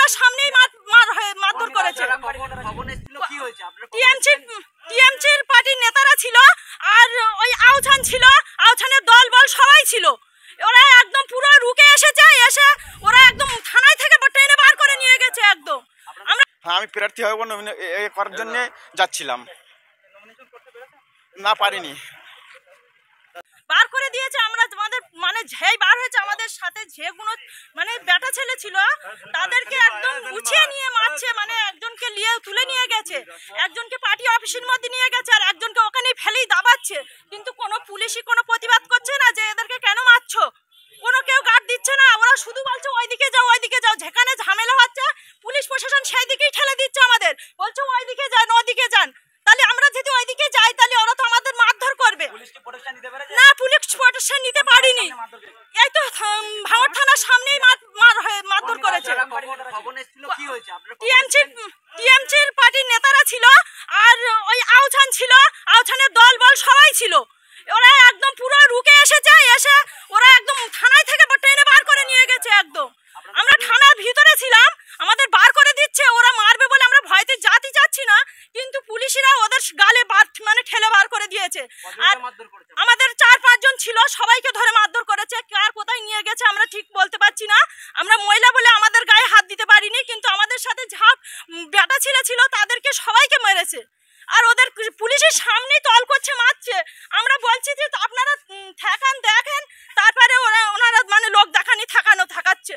থানার সামনেই মারধর করেছে। টিএমসির পার্টির নেতারা ছিল, আর ওই আউছান ছিল, আউছানের দল বল সবাই ছিল। ওরা একদম পুরো রুকে এসেছে, এসে ওরা একদম থানায় থেকে ট্রেনে বার করে নিয়ে গেছে একদম। আমি প্রার্থী হব করার জন্য যাচ্ছিলাম, না পারিনি, বার করে দিয়েছে। আমরা আমাদের মানে যেই বার হয়েছে আমাদের সাথে যেগুলো মানে বেটা ছেলে ছিল তাদেরকে একদম গুছিয়ে নিয়ে মারছে, মানে একজনকে নিয়ে তুলে নিয়ে গেছে, একজনকে পার্টি অফিসের মধ্যে নিয়ে গেছে, আর একজনকে ওখানেই ফেলেই দাবাচ্ছে। কিন্তু কোনো পুলিশই কোনো প্রতিবাদ করছে না যে এদেরকে কেন মারছো, কোনো কেউ গার্ড দিচ্ছে না। ওরা শুধু বলছে ওইদিকে যাও, ওইদিকে যাও, যেখানে ঝামেলা হচ্ছে পুলিশ প্রশাসন সেই দিকেই ঠেলে দিচ্ছে আমাদের, বলছে ওইদিকে যান, ওইদিকে যান। তাহলে আমরা যদি ওইদিকে যাই তাহলে ওরা তো আমাদের মারধর করবে না। পুলিশ প্রোটেকশন নিতে পারিনি, এই তো ভাঙড় থানার সামনেই মারধর করেছে। টিএমসির পার্টির নেতারা ছিল, আর ওই আউছান ছিল, আউছানের দল বল সবাই ছিল। ওরা একদম পুরো রুকে এসেছে, এসে ওরা একদম থানায় থেকে ট্রেনে বার করে নিয়ে গেছে একদম। আমরা থানার ভিতরে ছিলাম, আমাদের বার করে দিচ্ছে, ওরা মারবে বলে আমরা ভয়তে জাতি যাচ্ছি না, কিন্তু পুলিশরা ওদের গালে মানে ঠেলে বার করে দিয়েছে। আর আমাদের 4-5 জন ছিল, সবাইকে ধরে মারধর করেছে। কার কোথায় নিয়ে গেছে আমরা ঠিক বলতে পারছি না। আমরা মহিলা বলে আমাদের গায়ে হাত দিতে পারিনি, কিন্তু আমাদের সাথে ঝাপ বেটা ছিল তাদেরকে সবাইকে মেরেছে। আর ওদের পুলিশের সামনেই তল করছে, মারছে। আমরা বলছি যে আপনারা ঠেকান, দেখেন, তারপরে ওনারা মানে লোক থাকাচ্ছে।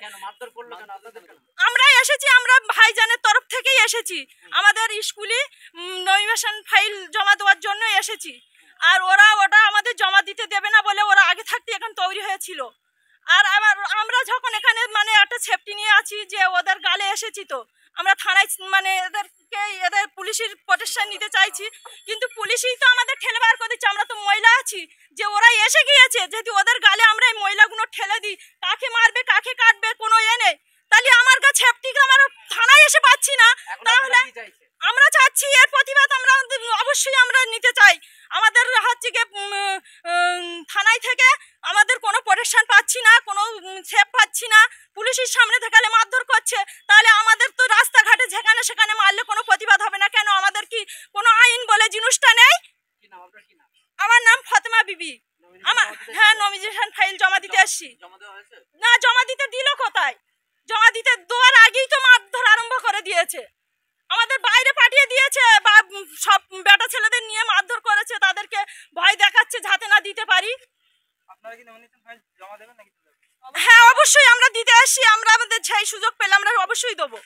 আমরা এসেছি, আমরা ভাইজানের তরফ থেকেই এসেছি, আমাদের স্কুলে নমিনেশন ফাইল জমা দেওয়ার জন্য এসেছি। আর ওটা আমাদের জমা দিতে দেবে না বলে ওরা আগে থাকতে এখন তৈরি হয়েছিল। আর আমরা যখন এখানে মানে একটা সেফটি নিয়ে আছি যে ওদের গালে এসেছি, তো আমরা থানায় মানে এদের পুলিশের প্রোটেকশন নিতে চাইছি, কিন্তু পুলিশই তো আমাদের ঠেলে বার করে দিচ্ছে। আমরা তো মহিলা আছি, যে ওরা এসে গিয়েছে, যদি ওদের গালে আমরা এই মহিলাগুলো ঠেলে দিই, কাকে মারবে কাকে কাটবে কোনো নেই। তাহলে আমার কাছে সেফটি আমরা থানায় এসে পাচ্ছি না। তাহলে আমরা চাচ্ছি এর প্রতিবাদ আমরা অবশ্যই আমরা নিতে চাই। আমাদের হচ্ছে গিয়ে থানায় থেকে আমাদের কোনো প্রোটেকশন পাচ্ছি না, কোনো সেফ পাচ্ছি না। পুলিশের সামনে থেকে মারধর করছে, তাহলে আমাদের তো রাস্তাঘাটে যেখানে সেখানে মারলে কোনো প্রতিবাদ হবে না কেন? আমাদের কি কোনো আইন বলে জিনিসটা নেই? আমার নাম ফাতেমা বিবি। হ্যাঁ, নমিনেশন ফাইল জমা দিতে আসছি। না, জমা দিতে দিল কোথায়? জমা দিতে দেওয়ার আগেই তো মারধর আরম্ভ করে দিয়েছে, আমাদের বাইরে পাঠিয়ে দিয়েছে, বা সব বেটা ছেলেদের নিয়ে মারধর করেছে, তাদেরকে ভয় দেখাচ্ছে যাতে না দিতে পারি। হ্যাঁ, অবশ্যই আমরা দিতে আসছি, আমরা আমাদের সেই সুযোগ পেলে আমরা অবশ্যই দেবো।